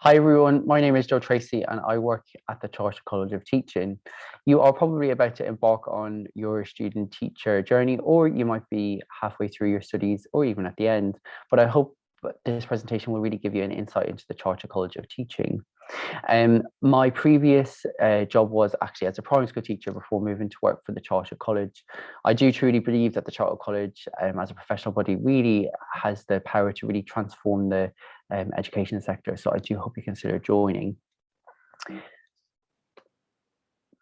Hi everyone, my name is Joe Tracy and I work at the Chartered College of Teaching. You are probably about to embark on your student teacher journey, or you might be halfway through your studies or even at the end. But I hope this presentation will really give you an insight into the Chartered College of Teaching. My previous job was actually as a primary school teacher before moving to work for the Chartered College. I do truly believe that the Chartered College as a professional body really has the power to really transform the education sector. So I do hope you consider joining.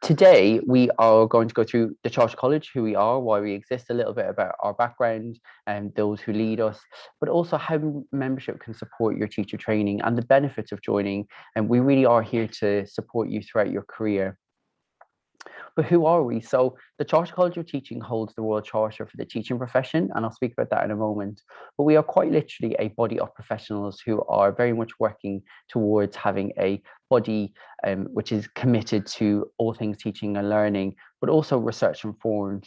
Today, we are going to go through the Chartered College, who we are, why we exist, a little bit about our background and those who lead us, but also how membership can support your teacher training and the benefits of joining. And we really are here to support you throughout your career. But who are we? So the Chartered College of Teaching holds the Royal Charter for the teaching profession, and I'll speak about that in a moment. But we are quite literally a body of professionals who are very much working towards having a body which is committed to all things teaching and learning, but also research informed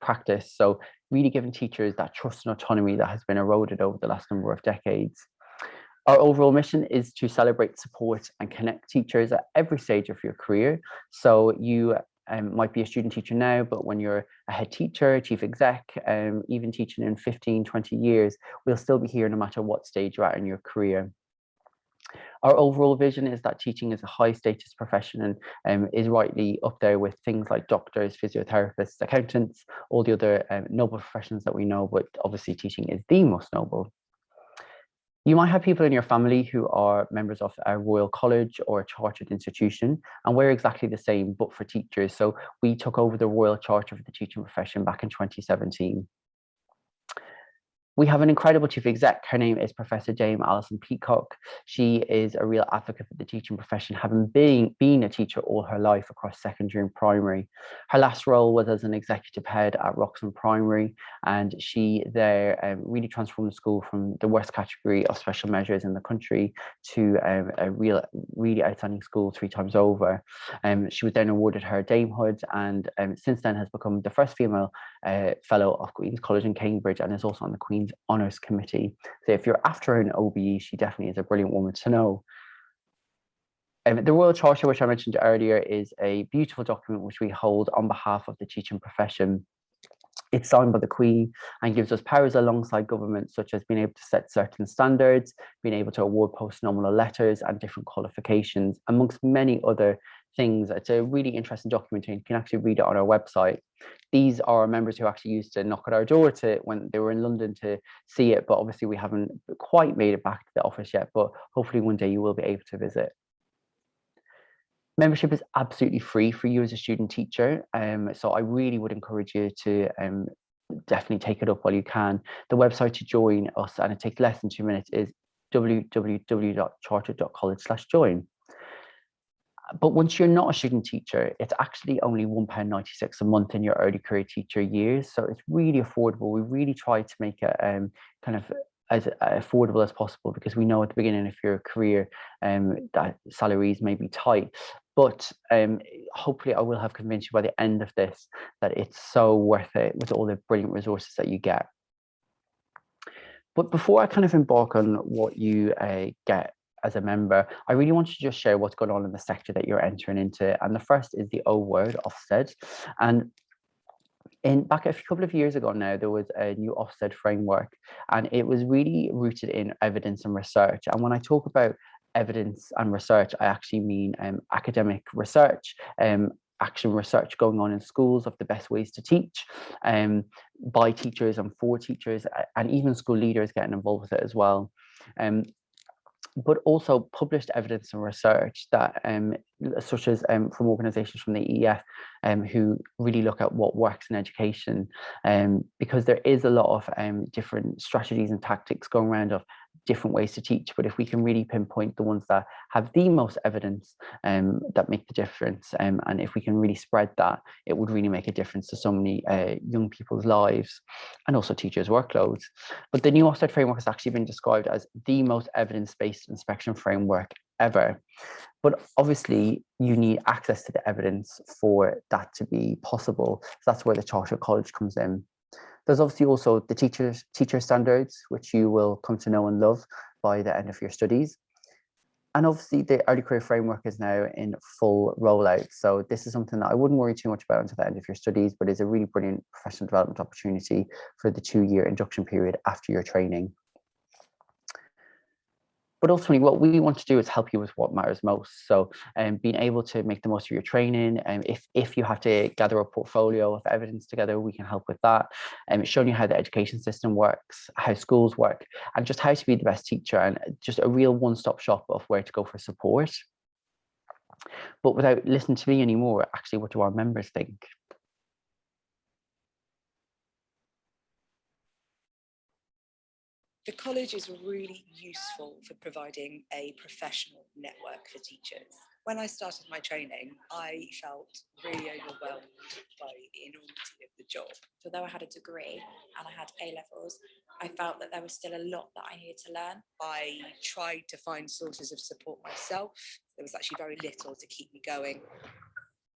practice. So really giving teachers that trust and autonomy that has been eroded over the last number of decades. Our overall mission is to celebrate, support, and connect teachers at every stage of your career. So you might be a student teacher now, but when you're a head teacher, chief exec, even teaching in 15, 20 years, we'll still be here no matter what stage you're at in your career. Our overall vision is that teaching is a high status profession and is rightly up there with things like doctors, physiotherapists, accountants, all the other noble professions that we know, but obviously teaching is the most noble. You might have people in your family who are members of a Royal College or a chartered institution, and we're exactly the same, but for teachers. So we took over the Royal Charter for the teaching profession back in 2017. We have an incredible chief exec. Her name is Professor Dame Alison Peacock. She is a real advocate for the teaching profession, having been a teacher all her life across secondary and primary. Her last role was as an executive head at Wroxham Primary, and she there really transformed the school from the worst category of special measures in the country to a really outstanding school 3 times over. She was then awarded her damehood, and since then has become the first female fellow of Queen's College in Cambridge, and is also on the Queen's Honours Committee. So if you're after an OBE, she definitely is a brilliant woman to know. The Royal Charter, which I mentioned earlier, is a beautiful document which we hold on behalf of the teaching profession. It's signed by the Queen and gives us powers alongside government, such as being able to set certain standards, being able to award post-nominal letters and different qualifications, amongst many other things. It's a really interesting document, and you can actually read it on our website. These are members who actually used to knock at our door when they were in London to see it, but obviously we haven't quite made it back to the office yet, but hopefully one day you will be able to visit. Membership is absolutely free for you as a student teacher. So I really would encourage you to definitely take it up while you can. The website to join us, and it takes less than 2 minutes, is www.chartered.college/join. But once you're not a student teacher, it's actually only £1.96 a month in your early career teacher years. So it's really affordable. We really try to make it kind of as affordable as possible, because we know at the beginning of your career that salaries may be tight. But hopefully I will have convinced you by the end of this that it's so worth it with all the brilliant resources that you get. But before I kind of embark on what you get as a member, I really want to just share what's going on in the sector that you're entering into. And the first is the O word, Ofsted. And back a couple of years ago now, there was a new Ofsted framework, and it was really rooted in evidence and research. And when I talk about evidence and research, I actually mean academic research, action research going on in schools of the best ways to teach by teachers and for teachers, and even school leaders getting involved with it as well. But also published evidence and research that such as from organizations from the EEF who really look at what works in education, because there is a lot of different strategies and tactics going around of different ways to teach. But if we can really pinpoint the ones that have the most evidence that make the difference, and if we can really spread that, it would really make a difference to so many young people's lives and also teachers' workloads. But the new Ofsted framework has actually been described as the most evidence-based inspection framework ever. But obviously you need access to the evidence for that to be possible. So that's where the Chartered College comes in. There's obviously also the teacher standards, which you will come to know and love by the end of your studies. And obviously the early career framework is now in full rollout. So this is something that I wouldn't worry too much about until the end of your studies, but is a really brilliant professional development opportunity for the 2-year induction period after your training. But ultimately, what we want to do is help you with what matters most. So being able to make the most of your training, and if you have to gather a portfolio of evidence together, we can help with that. And showing you how the education system works, how schools work, and just how to be the best teacher, and just a real one-stop shop of where to go for support. But without listening to me anymore, actually, what do our members think? The college is really useful for providing a professional network for teachers. When I started my training, I felt really overwhelmed by the enormity of the job. Although I had a degree and I had A-levels, I felt that there was still a lot that I needed to learn. I tried to find sources of support myself. There was actually very little to keep me going.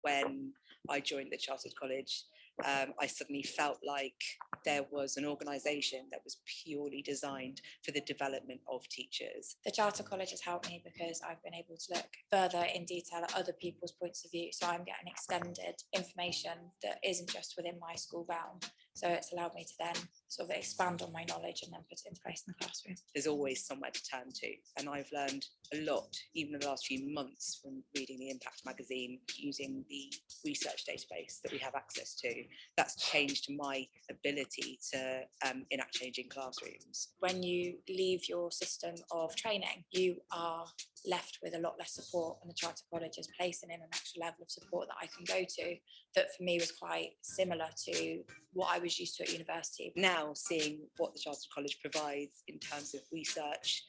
When I joined the Chartered College, I suddenly felt like there was an organisation that was purely designed for the development of teachers. The Charter College has helped me because I've been able to look further in detail at other people's points of view. So I'm getting extended information that isn't just within my school realm. So it's allowed me to then sort of expand on my knowledge and then put it into place in the classroom. There's always somewhere to turn to. And I've learned a lot, even in the last few months, from reading the Impact magazine, using the research database that we have access to. That's changed my ability to enact change in classrooms. When you leave your system of training, you are left with a lot less support, and the Charter College is placing in an extra level of support that I can go to that for me was quite similar to what I was used to at university. Now seeing what the Chartered College provides in terms of research,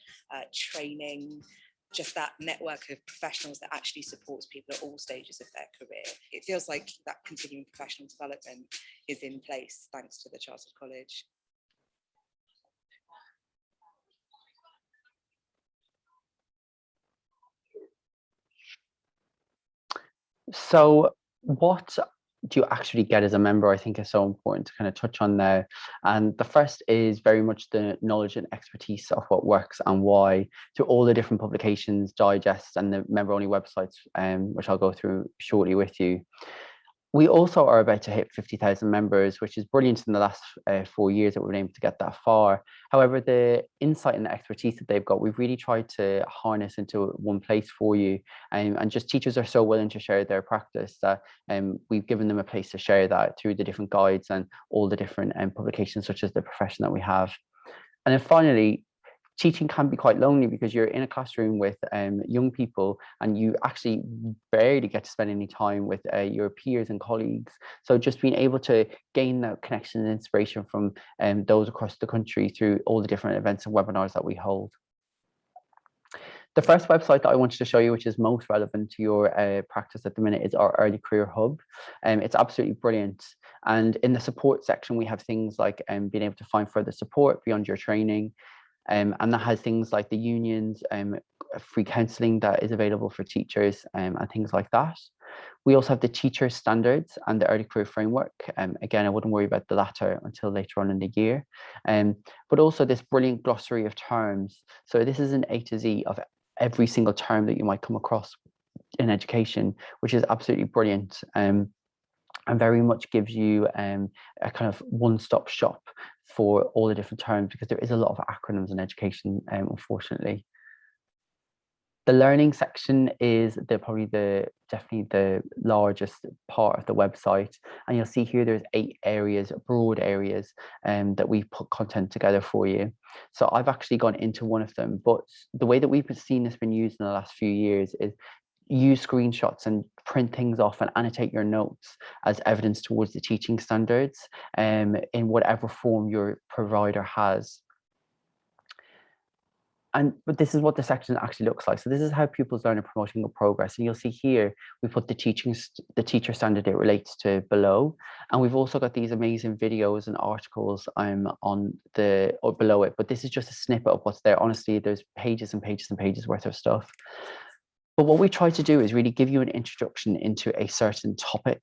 training, just that network of professionals that actually supports people at all stages of their career. It feels like that continuing professional development is in place thanks to the Chartered College. So what do you actually get as a member, I think is so important to kind of touch on now. And the first is very much the knowledge and expertise of what works and why, through all the different publications, digests, and the member-only websites, which I'll go through shortly with you. We also are about to hit 50,000 members, which is brilliant in the last 4 years that we've been able to get that far. However, the insight and the expertise that they've got, we've really tried to harness into one place for you. And just teachers are so willing to share their practice that we've given them a place to share that through the different guides and all the different publications, such as the profession that we have. And then finally, teaching can be quite lonely because you're in a classroom with young people and you actually barely get to spend any time with your peers and colleagues. So just being able to gain that connection and inspiration from those across the country through all the different events and webinars that we hold. The first website that I wanted to show you, which is most relevant to your practice at the minute, is our Early Career Hub. It's absolutely brilliant. And in the support section, we have things like being able to find further support beyond your training. And that has things like the unions, free counselling that is available for teachers and things like that. We also have the teacher standards and the early career framework. Again, I wouldn't worry about the latter until later on in the year. But also this brilliant glossary of terms. So this is an A to Z of every single term that you might come across in education, which is absolutely brilliant. And very much gives you a kind of one-stop shop for all the different terms, because there is a lot of acronyms in education, unfortunately. The learning section is definitely the largest part of the website, and you'll see here there's 8 areas, broad areas, that we've put content together for you. So I've actually gone into one of them, but the way that we've seen this been used in the last few years is use screenshots and print things off and annotate your notes as evidence towards the teaching standards in whatever form your provider has. But this is what the section actually looks like. So this is how pupils learn and promoting the progress. And you'll see here, we put the teacher standard it relates to below. And we've also got these amazing videos and articles on or below it. But this is just a snippet of what's there. Honestly, there's pages and pages and pages worth of stuff. But what we try to do is really give you an introduction into a certain topic.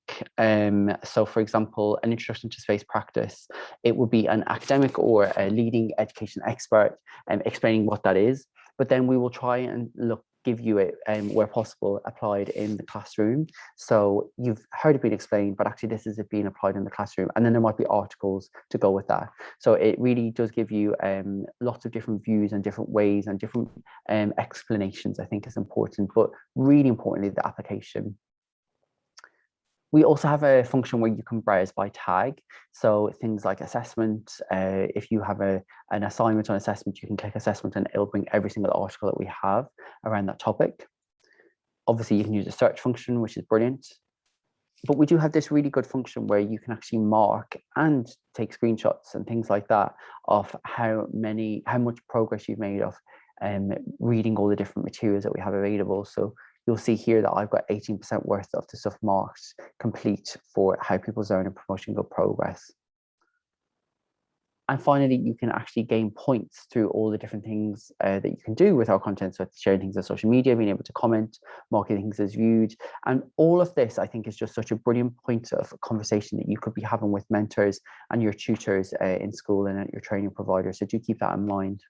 So for example, an introduction to space practice, it would be an academic or a leading education expert explaining what that is. But then we will try and look give you it where possible applied in the classroom. So you've heard it being explained, but actually this is it being applied in the classroom, and then there might be articles to go with that. So it really does give you lots of different views and different ways and different explanations. I think is important, but really importantly, the application. We also have a function where you can browse by tag. So things like assessment, if you have an assignment on assessment, you can click assessment and it'll bring every single article that we have around that topic. Obviously, you can use a search function, which is brilliant. But we do have this really good function where you can actually mark and take screenshots and things like that of how much progress you've made of reading all the different materials that we have available. So you'll see here that I've got 18% worth of the stuff marked complete for how people's learning and promoting good progress. And finally, you can actually gain points through all the different things that you can do with our content. So sharing things on social media, being able to comment, marking things as viewed. And all of this, I think, is just such a brilliant point of conversation that you could be having with mentors and your tutors in school and at your training provider. So do keep that in mind.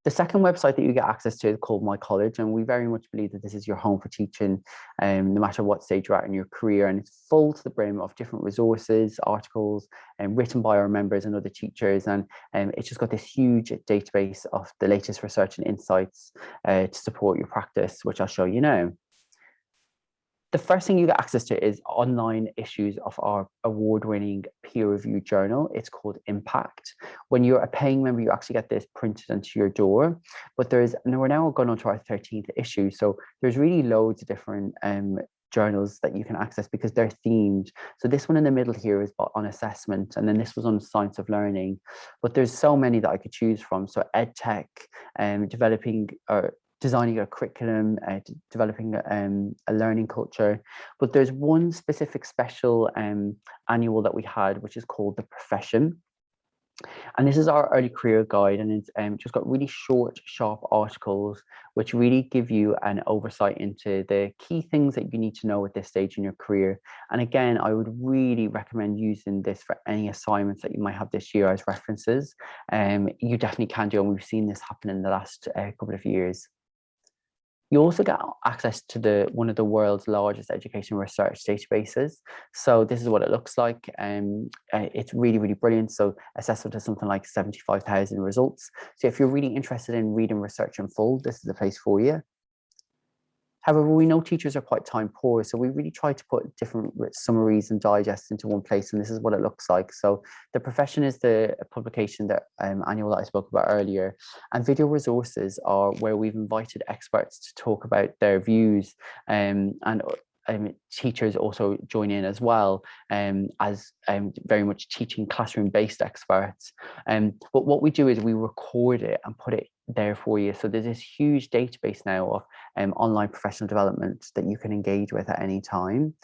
The second website that you get access to is called My College, and we very much believe that this is your home for teaching, no matter what stage you're at in your career, and it's full to the brim of different resources, articles, written by our members and other teachers, and it's just got this huge database of the latest research and insights to support your practice, which I'll show you now. The first thing you get access to is online issues of our award-winning peer-reviewed journal. It's called Impact. When you're a paying member, you actually get this printed onto your door. But we're now going on to our 13th issue. So there's really loads of different journals that you can access because they're themed. So this one in the middle here is on assessment, and then this was on science of learning. But there's so many that I could choose from. So EdTech, designing a curriculum, developing a learning culture. But there's one specific special annual that we had, which is called The Profession. And this is our early career guide, and it's just got really short, sharp articles, which really give you an oversight into the key things that you need to know at this stage in your career. And again, I would really recommend using this for any assignments that you might have this year as references. You definitely can do, and we've seen this happen in the last couple of years. You also get access to one of the world's largest education research databases. So this is what it looks like. It's really, really brilliant. So accessible to something like 75,000 results. So if you're really interested in reading research in full, this is the place for you. However, we know teachers are quite time poor, so we really try to put different summaries and digests into one place, and this is what it looks like. So The Profession is the publication that annual that I spoke about earlier, and video resources are where we've invited experts to talk about their views, and teachers also join in as well as very much teaching classroom-based experts. But what we do is we record it and put it there for you. So there's this huge database now of online professional development that you can engage with at any time.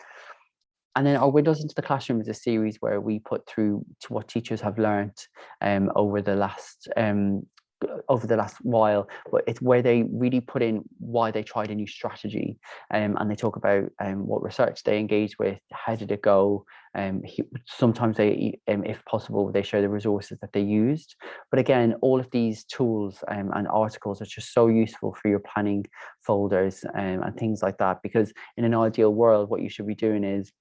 And then our Windows into the Classroom is a series where we put through to what teachers have learned over the last while, but it's where they really put in why they tried a new strategy, and they talk about what research they engaged with, how did it go. Sometimes they, if possible, they share the resources that they used. But again, all of these tools and articles are just so useful for your planning folders and things like that, because in an ideal world, what you should be doing is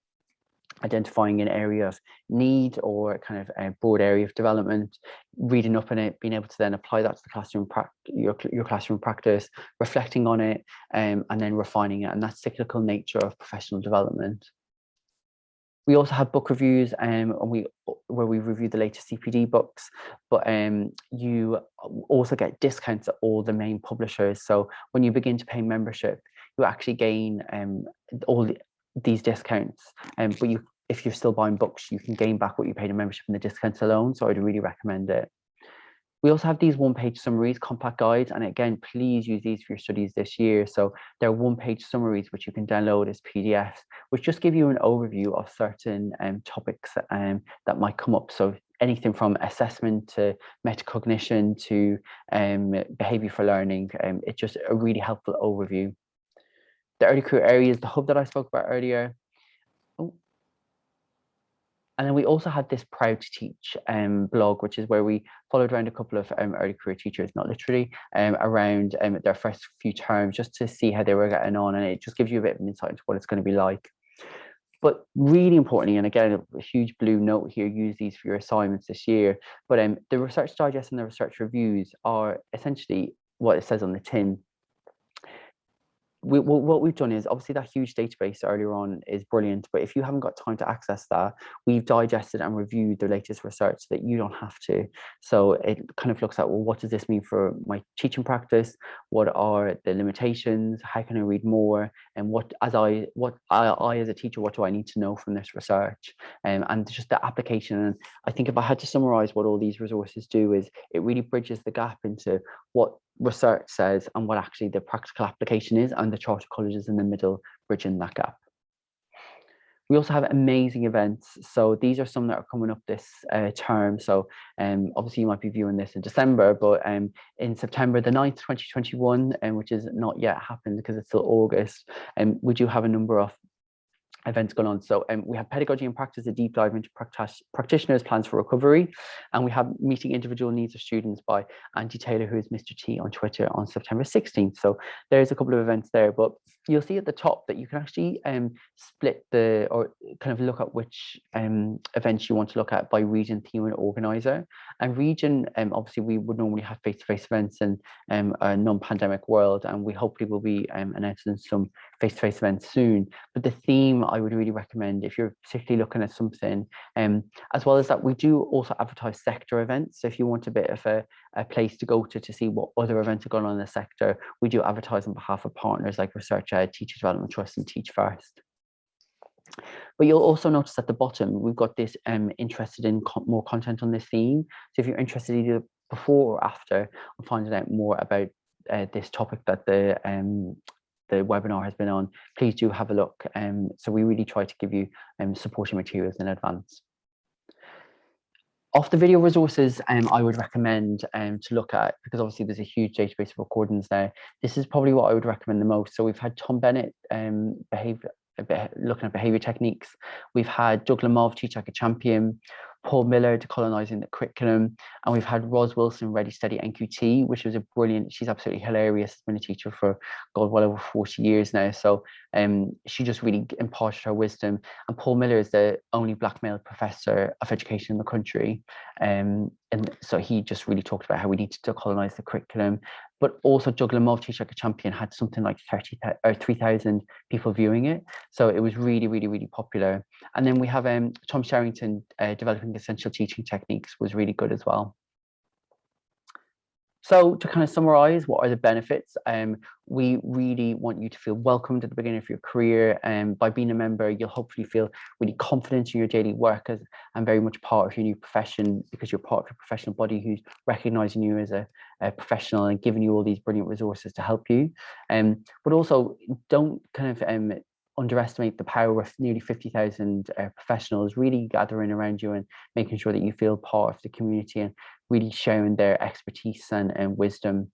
identifying an area of need or kind of a broad area of development, reading up on it, being able to then apply that to the classroom your classroom practice, reflecting on it, and then refining it. And that cyclical nature of professional development. We also have book reviews, where we review the latest CPD books, but you also get discounts at all the main publishers. So when you begin to pay membership, you actually gain these discounts, but if you're still buying books, you can gain back what you paid in membership in the discounts alone. So I'd really recommend it. We also have these one-page summaries, compact guides, and again, please use these for your studies this year. So they're one-page summaries which you can download as PDFs, which just give you an overview of certain topics that might come up. So anything from assessment to metacognition to behaviour for learning. It's just a really helpful overview. The early career areas, the hub that I spoke about earlier. And then we also had this Proud to Teach blog, which is where we followed around a couple of early career teachers, not literally, around their first few terms, just to see how they were getting on. And it just gives you a bit of an insight into what it's going to be like. But really importantly, and again, a huge blue note here, use these for your assignments this year. But the research digest and the research reviews are essentially what it says on the tin. What we've done is, obviously that huge database earlier on is brilliant, but if you haven't got time to access that, we've digested and reviewed the latest research so that you don't have to. So it kind of looks at, well, what does this mean for my teaching practice? What are the limitations? How can I read more? And what as I as a teacher, what do I need to know from this research? And just the application. And I think if I had to summarize what all these resources do, is it really bridges the gap into what research says and what actually the practical application is, and the charter colleges in the middle bridging that gap. We also have amazing events. So these are some that are coming up this term. So obviously you might be viewing this in December, but in September the 9th, 2021, which is not yet happened because it's still August, we do have a number of events going on. So we have Pedagogy and Practice, a deep dive into practitioners' plans for recovery. And we have Meeting Individual Needs of Students by Andy Taylor, who is Mr. T on Twitter, on September 16th. So there's a couple of events there, but you'll see at the top that you can actually split or kind of look at which events you want to look at by region, theme and organizer. And region, obviously we would normally have face-to-face events in a non-pandemic world, and we hopefully will be announcing some face-to-face events soon. But the theme I would really recommend, if you're particularly looking at something, as well as that, we do also advertise sector events. So if you want a bit of a place to go to see what other events are going on in the sector, we do advertise on behalf of partners like Research Ed, Teacher Development Trust and Teach First. But you'll also notice at the bottom, we've got this interested in more content on this theme. So if you're interested either before or after on finding out more about this topic that the webinar has been on, please do have a look. So we really try to give you supporting materials in advance. Of the video resources I would recommend to look at, because obviously there's a huge database of recordings there, this is probably what I would recommend the most. So we've had Tom Bennett looking at behaviour techniques. We've had Doug Lamov, Teach Like a Champion, Paul Miller, Decolonising the Curriculum, and we've had Ros Wilson, Ready Steady NQT, which was a brilliant, she's absolutely hilarious, been a teacher for, God, well over 40 years now. So she just really imparted her wisdom. And Paul Miller is the only black male professor of education in the country. And so he just really talked about how we need to decolonise the curriculum. But also Doug Lamov, Teach Like a Champion, had something like 3,000 people viewing it. So it was really, really, really popular. And then we have Tom Sherrington, Developing Essential Teaching Techniques, was really good as well. So to kind of summarize, what are the benefits? We really want you to feel welcomed at the beginning of your career. By being a member, you'll hopefully feel really confident in your daily work and very much part of your new profession, because you're part of your professional body who's recognizing you as a professional and giving you all these brilliant resources to help you. But also don't kind of underestimate the power of nearly 50,000 professionals really gathering around you and making sure that you feel part of the community and really sharing their expertise and wisdom.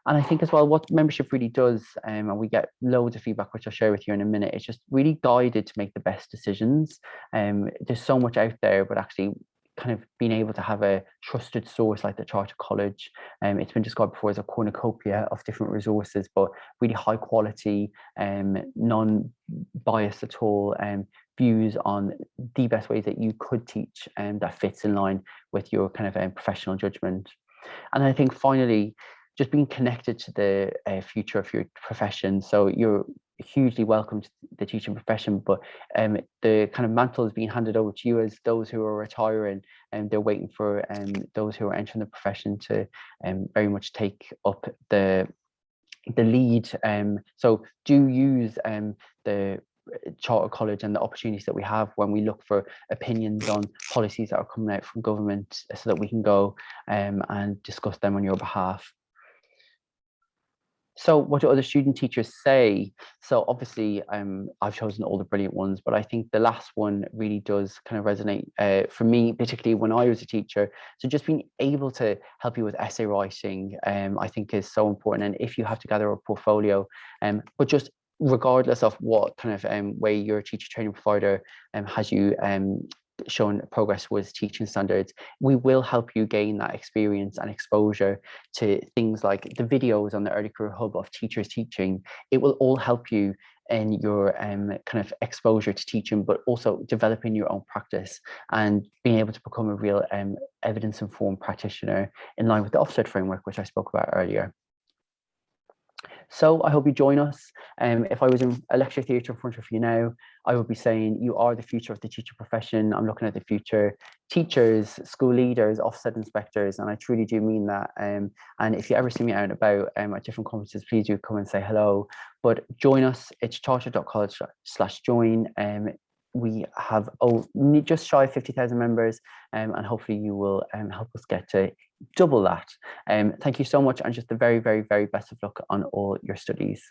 And I think as well, what membership really does, and we get loads of feedback, which I'll share with you in a minute, it's just really guided to make the best decisions. There's so much out there, but actually kind of being able to have a trusted source like the Charter College, it's been described before as a cornucopia of different resources, but really high quality, non-biased at all, views on the best ways that you could teach, and that fits in line with your kind of professional judgment. And I think finally, just being connected to the future of your profession. So you're hugely welcome to the teaching profession, but the kind of mantle is being handed over to you as those who are retiring, and they're waiting for those who are entering the profession to very much take up the lead. So do use the Charter College and the opportunities that we have when we look for opinions on policies that are coming out from government, so that we can go and discuss them on your behalf. So what do other student teachers say? So obviously I've chosen all the brilliant ones, but I think the last one really does kind of resonate for me, particularly when I was a teacher. So just being able to help you with essay writing, I think is so important. And if you have to gather a portfolio, but just regardless of what kind of way your teacher training provider has you showing progress towards teaching standards. We will help you gain that experience and exposure to things like the videos on the Early Career Hub of teachers teaching. It will all help you in your kind of exposure to teaching, but also developing your own practice and being able to become a real evidence-informed practitioner in line with the Ofsted framework, which I spoke about earlier. So I hope you join us. If I was in a lecture theatre in front of you now, I would be saying you are the future of the teacher profession. I'm looking at the future teachers, school leaders, Ofsted inspectors, and I truly do mean that. And if you ever see me out and about at different conferences, please do come and say hello. But join us. It's chartered.college/join. We have just shy of 50,000 members, and hopefully you will help us get to double that. Thank you so much, and just the very, very, very best of luck on all your studies.